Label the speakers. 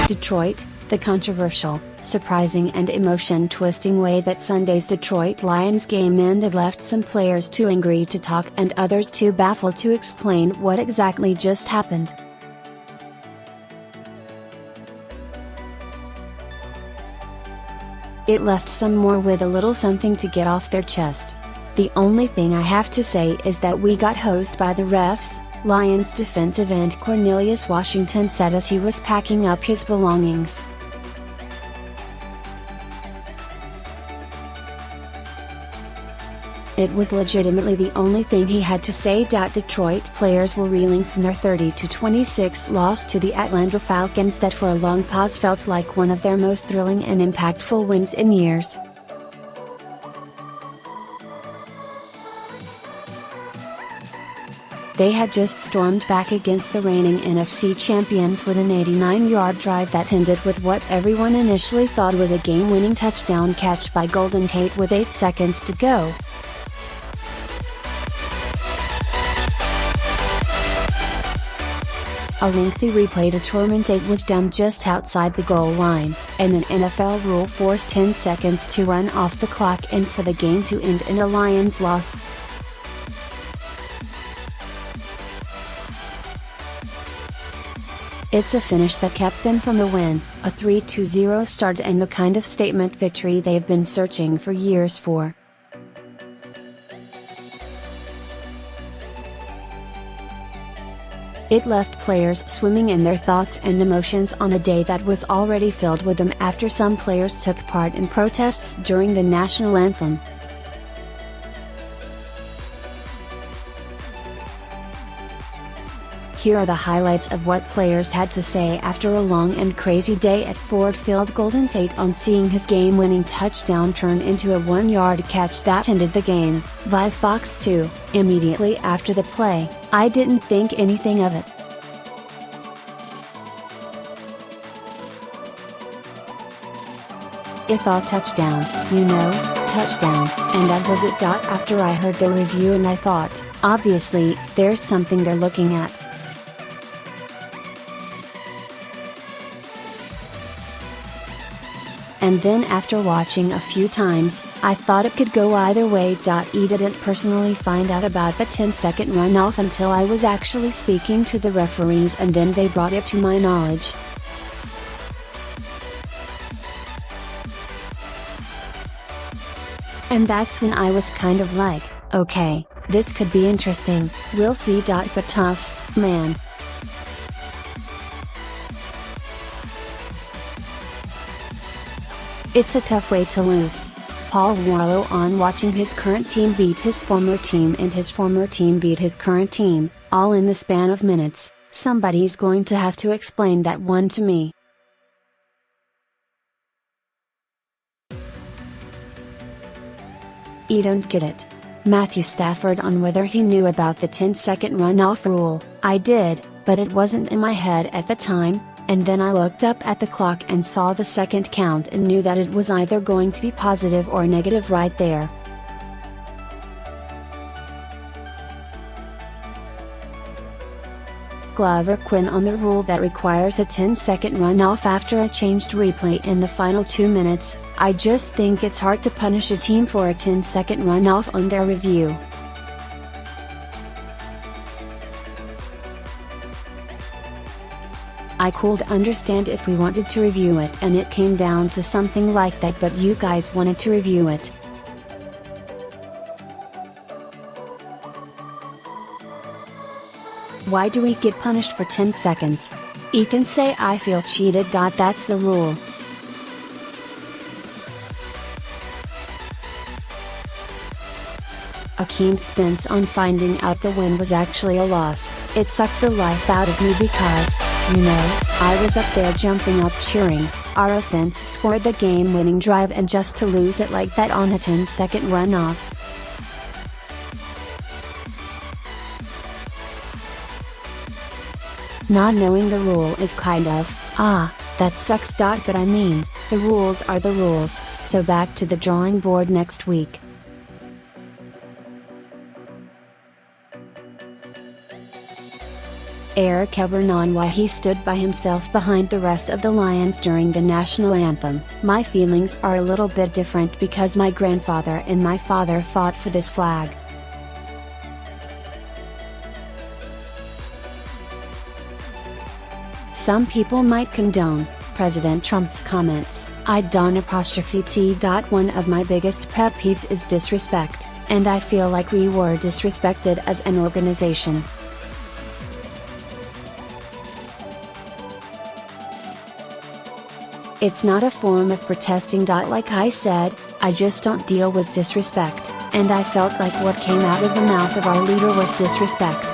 Speaker 1: Detroit, the controversial, surprising and emotion-twisting way that Sunday's Detroit Lions game ended left some players too angry to talk and others too baffled to explain what exactly just happened. It left some more with a little something to get off their chest. The only thing I have to say is that we got hosed by the refs, Lions defensive end Cornelius Washington said as he was packing up his belongings. It was legitimately the only thing he had to say. Detroit players were reeling from their 30-26 loss to the Atlanta Falcons that for a long pause felt like one of their most thrilling and impactful wins in years. They had just stormed back against the reigning NFC champions with an 89-yard drive that ended with what everyone initially thought was a game-winning touchdown catch by Golden Tate with 8 seconds to go. A lengthy replay determined Tate was done just outside the goal line, and an NFL rule forced 10 seconds to run off the clock and for the game to end in a Lions loss. It's a finish that kept them from the win, a 3-0 start and the kind of statement victory they've been searching for years for. It left players swimming in their thoughts and emotions on a day that was already filled with them after some players took part in protests during the national anthem. Here are the highlights of what players had to say after a long and crazy day at Ford Field. Golden Tate on seeing his game-winning touchdown turn into a 1-yard catch that ended the game, via Fox 2, immediately after the play, "I didn't think anything of it. I thought touchdown, touchdown, and that was it. After I heard the review and I thought, obviously, there's something they're looking at. And then after watching a few times, I thought it could go either way. I didn't personally find out about the 10-second runoff until I was actually speaking to the referees and then they brought it to my knowledge. And that's when I was kind of like, okay, this could be interesting, we'll see. But tough, man. It's a tough way to lose. Paul Worrilow on watching his current team beat his former team and his former team beat his current team, all in the span of minutes. Somebody's going to have to explain that one to me. I don't get it. Matthew Stafford on whether he knew about the 10-second runoff rule. I did, but it wasn't in my head at the time. And then I looked up at the clock and saw the second count and knew that it was either going to be positive or negative right there. Glover Quin on the rule that requires a 10-second runoff after a changed replay in the final 2 minutes. I just think it's hard to punish a team for a 10-second runoff on their review. I could understand if we wanted to review it and it came down to something like that, but you guys wanted to review it. Why do we get punished for 10 seconds? You can say I feel cheated. That's the rule. Akeem Spence on finding out the win was actually a loss. It sucked the life out of me because, I was up there jumping up cheering. Our offense scored the game-winning drive and just to lose it like that on a 10-second runoff. Not knowing the rule is kind of, that sucks. But I mean, the rules are the rules, so back to the drawing board next week. Eric Ebron on why he stood by himself behind the rest of the Lions during the national anthem. My feelings are a little bit different because my grandfather and my father fought for this flag. Some people might condone President Trump's comments. I don't T. One of my biggest pet peeves is disrespect, and I feel like we were disrespected as an organization. It's not a form of protesting. Like I said, I just don't deal with disrespect, and I felt like what came out of the mouth of our leader was disrespect.